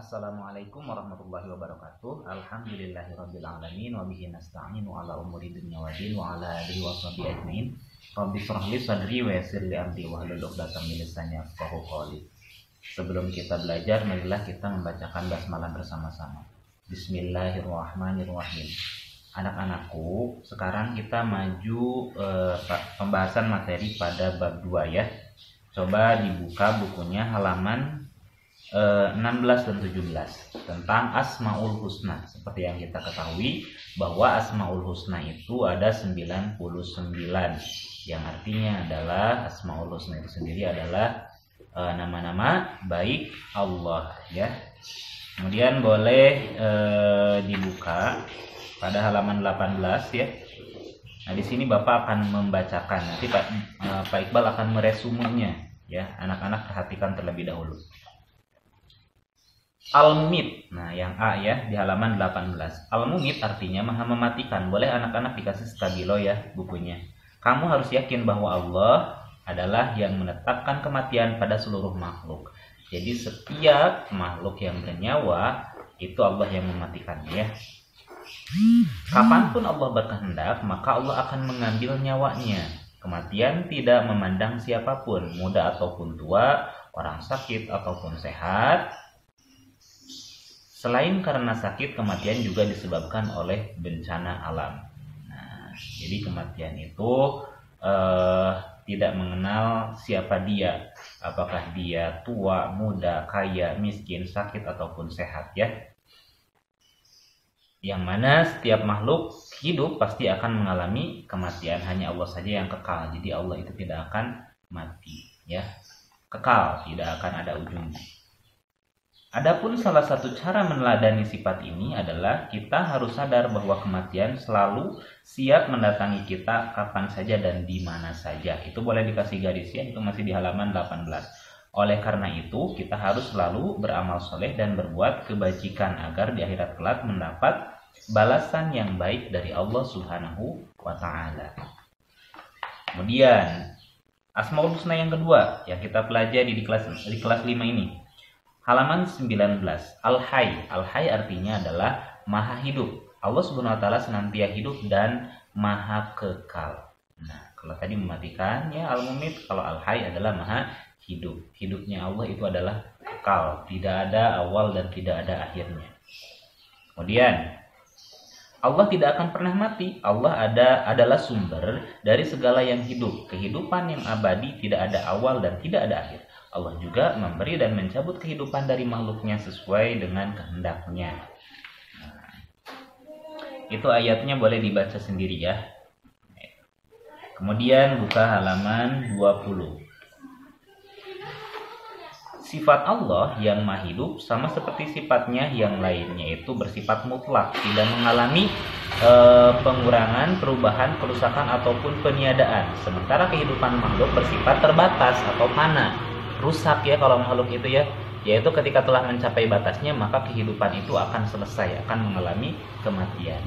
Assalamualaikum warahmatullahi wabarakatuh. Alhamdulillahirabbil alamin wa bihi nasta'inu ala umuri dunya waddin wa ala alihi washabihi ajmain. Rabbi shrah li sadri wa yassir li amri wahlul 'uqdatam min lisani yafqahu qawli. Sebelum kita belajar, marilah kita membacakan basmalah bersama-sama. Bismillahirrahmanirrahim. Anak-anakku, sekarang kita maju pembahasan materi pada bab 2 ya. Coba dibuka bukunya halaman 16 dan 17 tentang Asmaul Husna. Seperti yang kita ketahui bahwa Asmaul Husna itu ada 99, yang artinya adalah Asmaul Husna itu sendiri adalah nama-nama baik Allah ya. Kemudian boleh dibuka pada halaman 18 ya. Nah, di sini Bapak akan membacakan, nanti Pak Iqbal akan meresumenya ya. Anak-anak perhatikan terlebih dahulu. Al-Mumit, nah yang A ya, di halaman 18. Al-Mumit artinya maha mematikan. Boleh anak-anak dikasih stabilo ya bukunya. Kamu harus yakin bahwa Allah adalah yang menetapkan kematian pada seluruh makhluk. Jadi setiap makhluk yang bernyawa itu Allah yang mematikannya ya. Kapanpun Allah berkehendak, maka Allah akan mengambil nyawanya. Kematian tidak memandang siapapun, muda ataupun tua, orang sakit ataupun sehat. Selain karena sakit, kematian juga disebabkan oleh bencana alam. Nah, jadi kematian itu tidak mengenal siapa dia, apakah dia tua, muda, kaya, miskin, sakit ataupun sehat ya. Yang mana setiap makhluk hidup pasti akan mengalami kematian, hanya Allah saja yang kekal. Jadi Allah itu tidak akan mati ya, kekal, tidak akan ada ujungnya. Adapun salah satu cara meneladani sifat ini adalah kita harus sadar bahwa kematian selalu siap mendatangi kita kapan saja dan di mana saja. Itu boleh dikasih garis ya, itu masih di halaman 18. Oleh karena itu, kita harus selalu beramal soleh dan berbuat kebajikan agar di akhirat kelak mendapat balasan yang baik dari Allah Subhanahu wa Ta'ala. Kemudian, Asmaul Husna yang kedua yang kita pelajari di kelas 5 ini. Halaman 19. Al-Hayy. Al-Hayy artinya adalah maha hidup. Allah Subhanahu wa Ta'ala senantiasa hidup dan maha kekal. Nah, kalau tadi mematikan ya Al-Mumit, kalau Al-Hayy adalah maha hidup. Hidupnya Allah itu adalah kekal, tidak ada awal dan tidak ada akhirnya. Kemudian Allah tidak akan pernah mati. Allah adalah sumber dari segala yang hidup. Kehidupan yang abadi, tidak ada awal dan tidak ada akhir. Allah juga memberi dan mencabut kehidupan dari makhluknya sesuai dengan kehendaknya. Nah, itu ayatnya boleh dibaca sendiri ya. Kemudian buka halaman 20. Sifat Allah yang maha hidup sama seperti sifatnya yang lainnya, itu bersifat mutlak, tidak mengalami pengurangan, perubahan, kerusakan ataupun peniadaan. Sementara kehidupan makhluk bersifat terbatas atau fana, rusak ya kalau makhluk itu ya, yaitu ketika telah mencapai batasnya maka kehidupan itu akan selesai, akan mengalami kematian.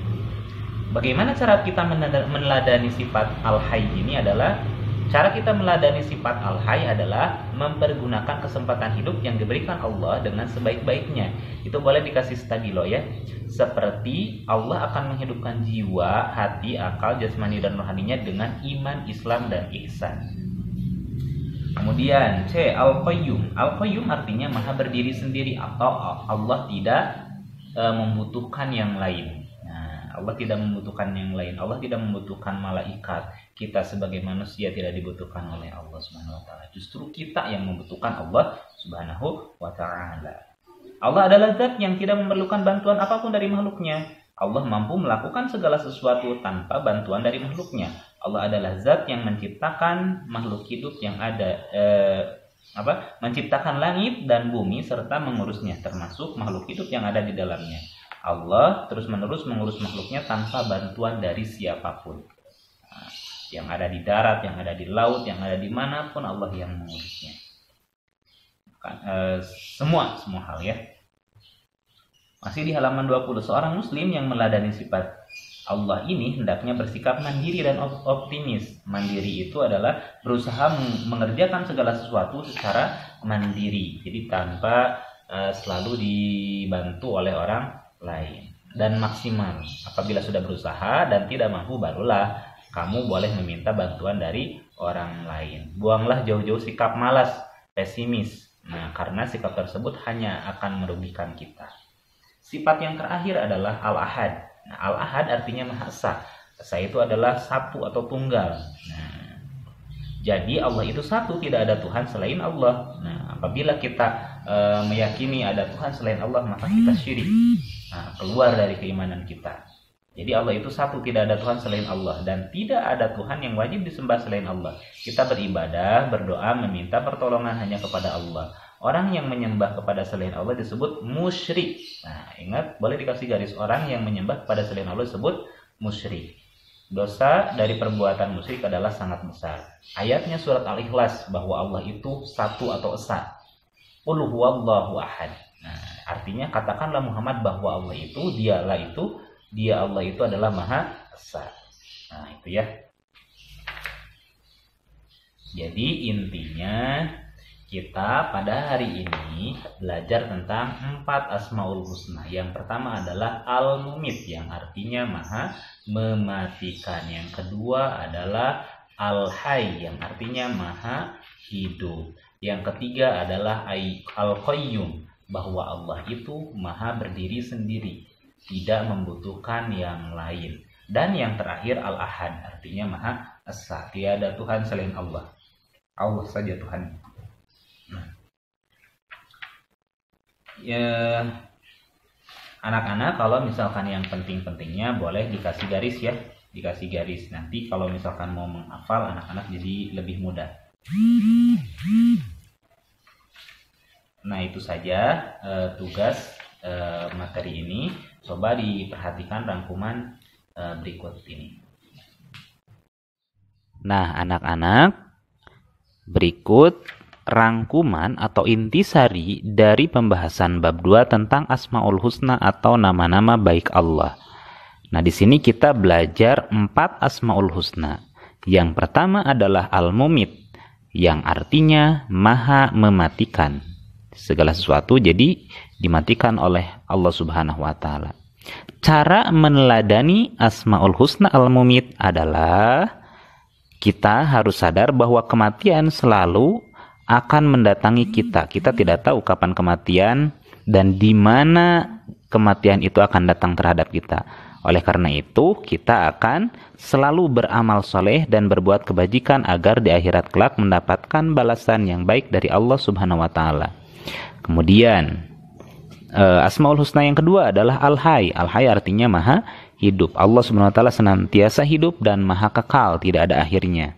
Bagaimana cara kita meneladani sifat Al-Hayy ini adalah, cara kita meneladani sifat Al-Hayy adalah mempergunakan kesempatan hidup yang diberikan Allah dengan sebaik-baiknya. Itu boleh dikasih stabilo ya. Seperti Allah akan menghidupkan jiwa, hati, akal, jasmani dan rohaninya dengan iman, Islam dan ihsan. Kemudian C. Al-Qayyum. Al-Qayyum artinya maha berdiri sendiri atau Allah tidak membutuhkan yang lain. Nah, Allah tidak membutuhkan yang lain. Allah tidak membutuhkan malaikat. Kita sebagai manusia tidak dibutuhkan oleh Allah Subhanahu wa Ta'ala. Justru kita yang membutuhkan Allah Subhanahu wa Ta'ala. Allah adalah zat yang tidak memerlukan bantuan apapun dari makhluknya. Allah mampu melakukan segala sesuatu tanpa bantuan dari makhluknya. Allah adalah zat yang menciptakan makhluk hidup yang ada, menciptakan langit dan bumi serta mengurusnya, termasuk makhluk hidup yang ada di dalamnya. Allah terus-menerus mengurus makhluknya tanpa bantuan dari siapapun. Nah, yang ada di darat, yang ada di laut, yang ada di manapun Allah yang mengurusnya. Semua hal ya. Masih di halaman 20, seorang muslim yang meladani sifat Allah ini hendaknya bersikap mandiri dan optimis. Mandiri itu adalah berusaha mengerjakan segala sesuatu secara mandiri. Jadi tanpa selalu dibantu oleh orang lain. Dan maksimal, apabila sudah berusaha dan tidak mampu, barulah kamu boleh meminta bantuan dari orang lain. Buanglah jauh-jauh sikap malas, pesimis. Nah, karena sikap tersebut hanya akan merugikan kita. Sifat yang terakhir adalah Al-Ahad. Nah, Al-Ahad artinya Maha Esa. Esa itu adalah satu atau tunggal. Nah, jadi Allah itu satu, tidak ada Tuhan selain Allah. Nah, apabila kita meyakini ada Tuhan selain Allah, maka kita syirik. Nah, keluar dari keimanan kita. Jadi Allah itu satu, tidak ada Tuhan selain Allah, dan tidak ada Tuhan yang wajib disembah selain Allah. Kita beribadah, berdoa, meminta pertolongan hanya kepada Allah. Orang yang menyembah kepada selain Allah disebut musyrik. Nah, ingat, boleh dikasih garis, orang yang menyembah kepada selain Allah disebut musyrik. Dosa dari perbuatan musyrik adalah sangat besar. Ayatnya surat Al-Ikhlas bahwa Allah itu satu atau esa. Qul huwallahu ahad. Nah, artinya katakanlah Muhammad bahwa Allah itu, dia Allah itu adalah Maha Esa. Nah, itu ya. Jadi intinya kita pada hari ini belajar tentang 4 Asmaul Husna. Yang pertama adalah Al-Mumit, yang artinya Maha mematikan. Yang kedua adalah Al-Hayy, yang artinya Maha hidup. Yang ketiga adalah Al-Qayyum, bahwa Allah itu Maha berdiri sendiri, tidak membutuhkan yang lain. Dan yang terakhir Al-Ahad, artinya Maha Esa, tiada Tuhan selain Allah. Allah saja Tuhan. Ya, anak-anak kalau misalkan yang penting-pentingnya boleh dikasih garis ya, dikasih garis. Nanti kalau misalkan mau menghafal, anak-anak jadi lebih mudah. Nah, itu saja tugas materi ini. Coba diperhatikan rangkuman berikut ini. Nah, anak-anak, berikut rangkuman atau intisari dari pembahasan bab 2 tentang Asmaul Husna atau nama-nama baik Allah. Nah, di sini kita belajar 4 Asmaul Husna. Yang pertama adalah Al-Mumit, yang artinya Maha mematikan. Segala sesuatu jadi dimatikan oleh Allah Subhanahu wa taala. Cara meneladani Asmaul Husna Al-Mumit adalah kita harus sadar bahwa kematian selalu akan mendatangi kita. Kita tidak tahu kapan kematian dan di mana kematian itu akan datang terhadap kita. Oleh karena itu, kita akan selalu beramal soleh dan berbuat kebajikan agar di akhirat kelak mendapatkan balasan yang baik dari Allah Subhanahu wa taala. Kemudian Asmaul Husna yang kedua adalah Al-Hayy. Al-Hayy artinya Maha hidup. Allah Subhanahu wa taala senantiasa hidup dan Maha kekal, tidak ada akhirnya.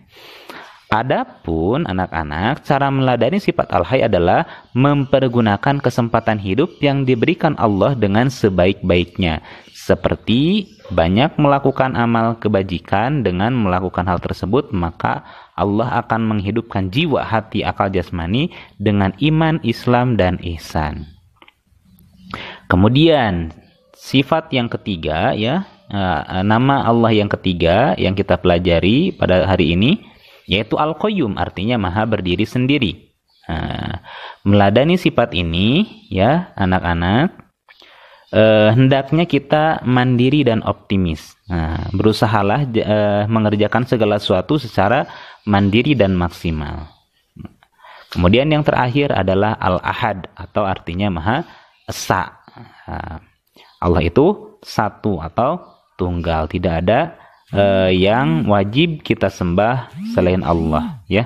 Adapun anak-anak, cara meladani sifat Al-Hayy adalah mempergunakan kesempatan hidup yang diberikan Allah dengan sebaik-baiknya. Seperti banyak melakukan amal kebajikan. Dengan melakukan hal tersebut, maka Allah akan menghidupkan jiwa, hati, akal, jasmani dengan iman, Islam, dan ihsan. Kemudian sifat yang ketiga ya, nama Allah yang ketiga yang kita pelajari pada hari ini yaitu Al-Qayyum, artinya Maha berdiri sendiri. Meladani sifat ini ya anak-anak, hendaknya kita mandiri dan optimis. Berusahalah mengerjakan segala sesuatu secara mandiri dan maksimal. Kemudian yang terakhir adalah Al-Ahad atau artinya Maha Esa. Allah itu satu atau tunggal, tidak ada yang wajib kita sembah selain Allah ya.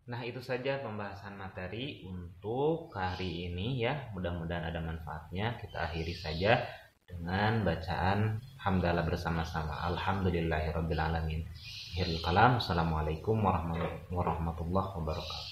Nah, itu saja pembahasan materi untuk hari ini ya. Mudah-mudahan ada manfaatnya. Kita akhiri saja dengan bacaan hamdalah bersama-sama. Alhamdulillahirabbil alamin. Akhirul kalam. Assalamualaikum warahmatullahi wabarakatuh.